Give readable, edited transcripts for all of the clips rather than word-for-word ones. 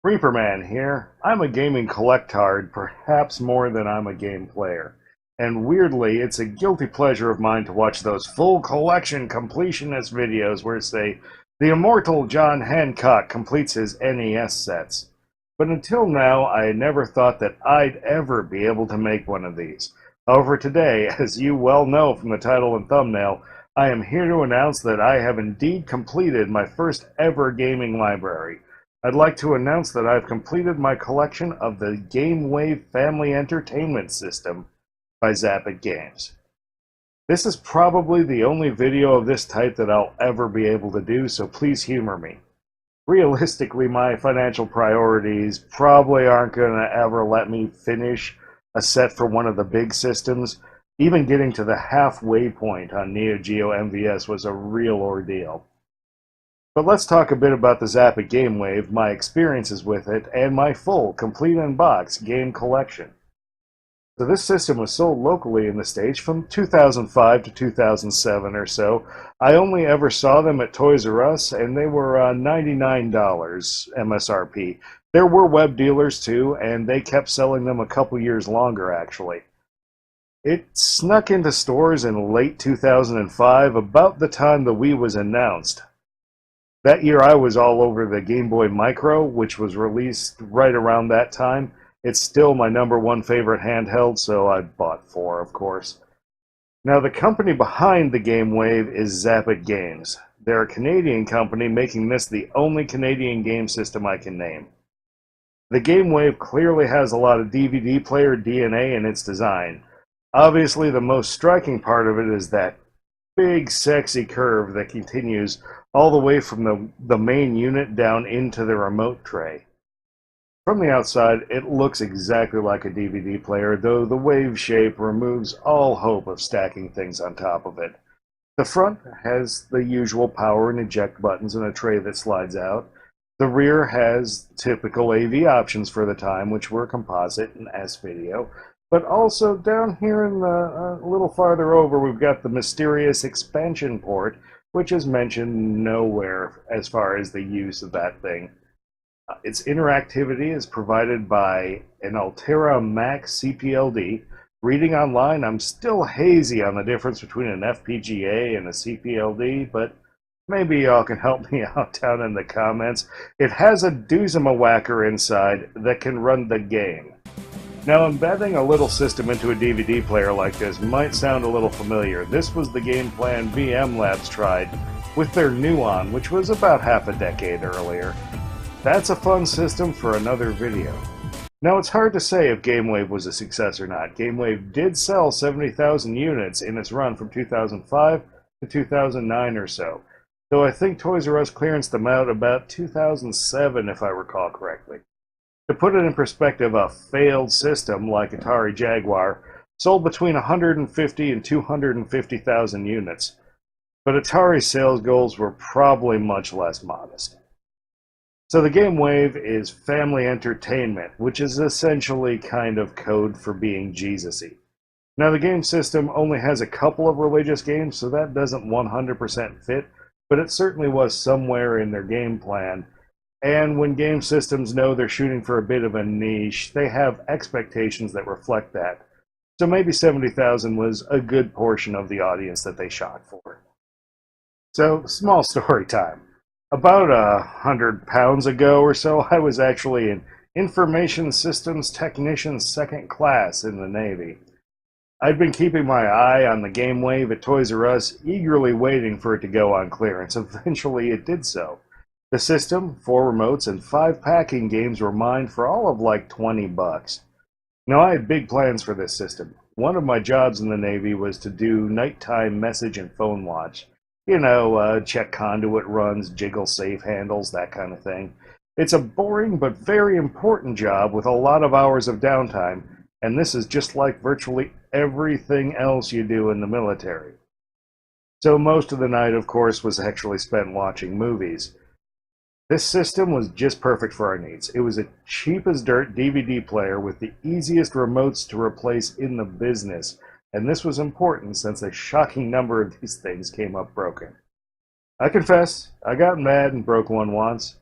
Reaperman here. I'm a gaming collectard, perhaps more than I'm a game player. And weirdly, it's a guilty pleasure of mine to watch those full collection completionist videos where say, the immortal John Hancock completes his NES sets. But until now, I never thought that I'd ever be able to make one of these. However, today, as you well know from the title and thumbnail, I am here to announce that I have indeed completed my first ever gaming library. I'd like to announce that I've completed my collection of the GameWave Family Entertainment System by ZAPiT Games. This is probably the only video of this type that I'll ever be able to do, so please humor me. Realistically, my financial priorities probably aren't going to ever let me finish a set for one of the big systems. Even getting to the halfway point on Neo Geo MVS was a real ordeal. But let's talk a bit about the ZAPiT GameWave, my experiences with it, and my full, complete in-box game collection. So this system was sold locally in the States from 2005 to 2007 or so. I only ever saw them at Toys R Us, and they were $99 MSRP. There were web dealers too, and they kept selling them a couple years longer actually. It snuck into stores in late 2005, about the time the Wii was announced. That year I was all over the Game Boy Micro, which was released right around that time. It's still my #1 favorite handheld, so I bought 4, of course. Now, the company behind the GameWave is ZAPiT Games. They're a Canadian company, making this the only Canadian game system I can name. The GameWave clearly has a lot of DVD player DNA in its design. Obviously, the most striking part of it is that big, sexy curve that continues all the way from the main unit down into the remote tray. From the outside, it looks exactly like a DVD player, though the wave shape removes all hope of stacking things on top of it. The front has the usual power and eject buttons and a tray that slides out. The rear has typical AV options for the time, which were composite and S-video. But also down here in the a little farther over, we've got the mysterious expansion port, which is mentioned nowhere as far as the use of that thing. Its interactivity is provided by an Altera Max CPLD. Reading online, I'm still hazy on the difference between an FPGA and a CPLD, but maybe y'all can help me out down in the comments. It has a Duzima whacker inside that can run the game. Now, embedding a little system into a DVD player like this might sound a little familiar. This was the game plan VM Labs tried with their Nuon, which was about half a decade earlier. That's a fun system for another video. Now, it's hard to say if GameWave was a success or not. GameWave did sell 70,000 units in its run from 2005 to 2009 or so, though I think Toys R Us clearanced them out about 2007 if I recall correctly. To put it in perspective, a failed system like Atari Jaguar sold between 150 and 250,000 units, but Atari's sales goals were probably much less modest. So the GameWave is family entertainment, which is essentially kind of code for being Jesus-y. Now, the game system only has a couple of religious games, so that doesn't 100% fit, but it certainly was somewhere in their game plan. And when game systems know they're shooting for a bit of a niche, they have expectations that reflect that. So maybe 70,000 was a good portion of the audience that they shot for. So, small story time. About 100 pounds ago or so, I was actually an Information Systems Technician second class in the Navy. I'd been keeping my eye on the GameWave at Toys R Us, eagerly waiting for it to go on clearance. Eventually, it did so. The system, 4 remotes, and 5 packing games were mine for all of like $20. Now, I had big plans for this system. One of my jobs in the Navy was to do nighttime message and phone watch. You know, check conduit runs, jiggle safe handles, that kind of thing. It's a boring but very important job with a lot of hours of downtime, and this is just like virtually everything else you do in the military. So most of the night, of course, was actually spent watching movies. This system was just perfect for our needs. It was a cheap as dirt DVD player with the easiest remotes to replace in the business, and this was important since a shocking number of these things came up broken. I confess, I got mad and broke one once.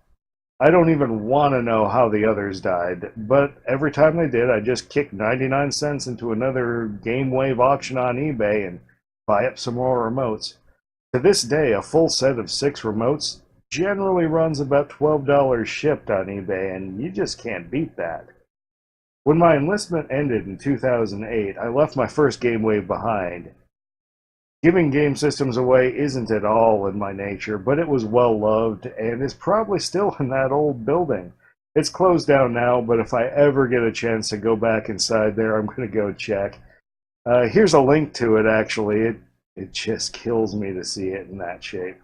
I don't even want to know how the others died, but every time they did, I just kick 99 cents into another GameWave auction on eBay and buy up some more remotes. To this day, a full set of 6 remotes generally runs about $12 shipped on eBay, and you just can't beat that. When my enlistment ended in 2008, I left my first GameWave behind. Giving game systems away isn't at all in my nature, but it was well loved and is probably still in that old building. It's closed down now, but if I ever get a chance to go back inside there, I'm going to go check. Here's a link to it, actually. It just kills me to see it in that shape.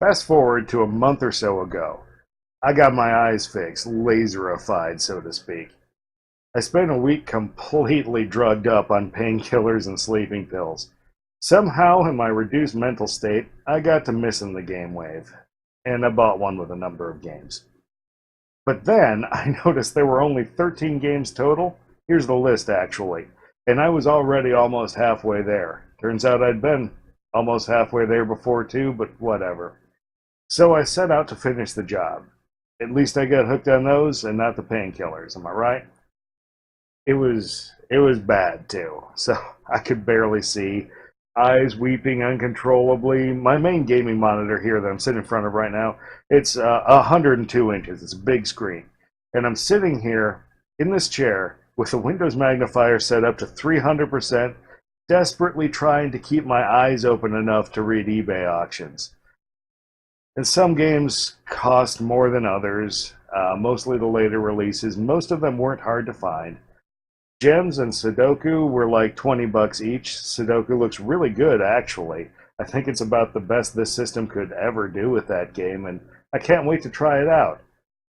Fast forward to a month or so ago. I got my eyes fixed, laserified, so to speak. I spent a week completely drugged up on painkillers and sleeping pills. Somehow, in my reduced mental state, I got to missing the GameWave, and I bought one with a number of games. But then, I noticed there were only 13 games total. Here's the list, actually, and I was already almost halfway there. Turns out I'd been almost halfway there before, too, but whatever. So I set out to finish the job. At least I got hooked on those and not the painkillers, am I right? It was bad too. So I could barely see, eyes weeping uncontrollably. My main gaming monitor here that I'm sitting in front of right now, it's 102 inches. It's a big screen, and I'm sitting here in this chair with the Windows magnifier set up to 300%, desperately trying to keep my eyes open enough to read eBay auctions. And some games cost more than others, mostly the later releases. Most of them weren't hard to find. Gems and Sudoku were like 20 bucks each. Sudoku looks really good, actually. I think it's about the best this system could ever do with that game, and I can't wait to try it out.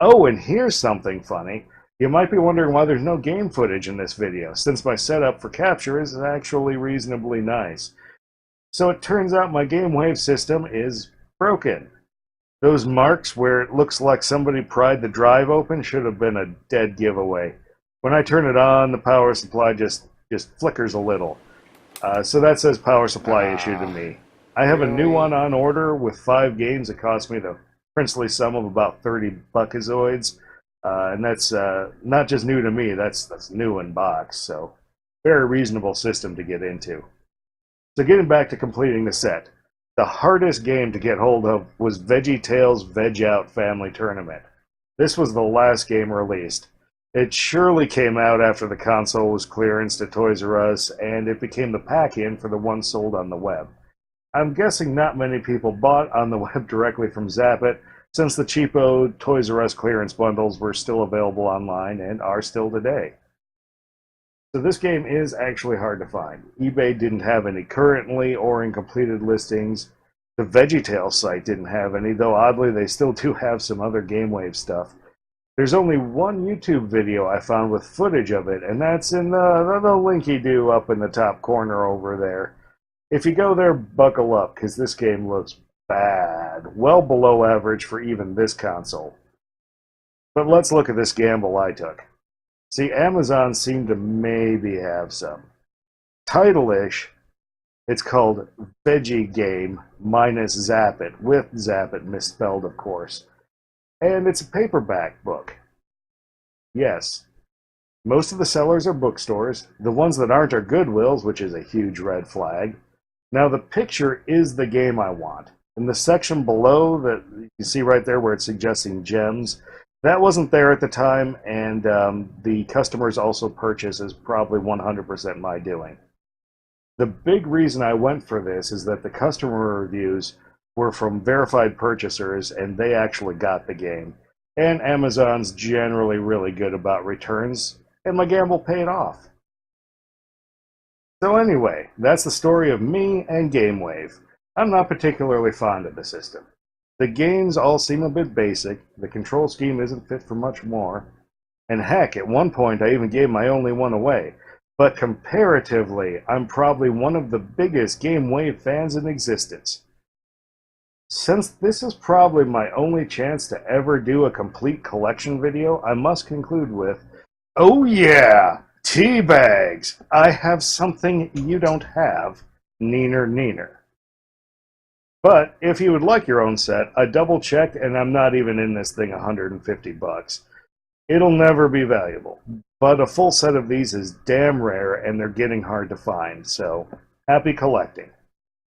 Oh, and here's something funny. You might be wondering why there's no game footage in this video, since my setup for capture is actually reasonably nice. So it turns out my GameWave system is broken. Those marks where it looks like somebody pried the drive open should have been a dead giveaway. When I turn it on, the power supply just flickers a little. So that says power supply issue to me. I have a new one on order with 5 games. It cost me the princely sum of about 30 buckazoids. And that's not just new to me, that's new in box. So very reasonable system to get into. So getting back to completing the set. The hardest game to get hold of was VeggieTales Veg Out Family Tournament. This was the last game released. It surely came out after the console was clearanced at Toys R Us, and it became the pack-in for the one sold on the web. I'm guessing not many people bought on the web directly from ZAPiT, since the cheapo Toys R Us clearance bundles were still available online and are still today. So this game is actually hard to find. eBay didn't have any currently or in completed listings. The VeggieTales site didn't have any, though oddly they still do have some other GameWave stuff. There's only one YouTube video I found with footage of it, and that's in the linky-doo up in the top corner over there. If you go there, buckle up, because this game looks bad. Well below average for even this console. But let's look at this gamble I took. See, Amazon seemed to maybe have some. Title-ish, it's called Veggie Game minus ZAPiT, with ZAPiT misspelled, of course. And it's a paperback book. Yes, most of the sellers are bookstores. The ones that aren't are Goodwills, which is a huge red flag. Now, the picture is the game I want. In the section below that you see right there where it's suggesting gems, that wasn't there at the time, and the customers also purchase is probably 100% my doing. The big reason I went for this is that the customer reviews were from verified purchasers, and they actually got the game. And Amazon's generally really good about returns, and my gamble paid off. So anyway, that's the story of me and GameWave. I'm not particularly fond of the system. The games all seem a bit basic, the control scheme isn't fit for much more, and heck, at one point I even gave my only one away. But comparatively, I'm probably one of the biggest GameWave fans in existence. Since this is probably my only chance to ever do a complete collection video, I must conclude with, oh yeah, tea bags! I have something you don't have, neener neener. But if you would like your own set, I double checked and I'm not even in this thing $150. It'll never be valuable. But a full set of these is damn rare and they're getting hard to find, so happy collecting.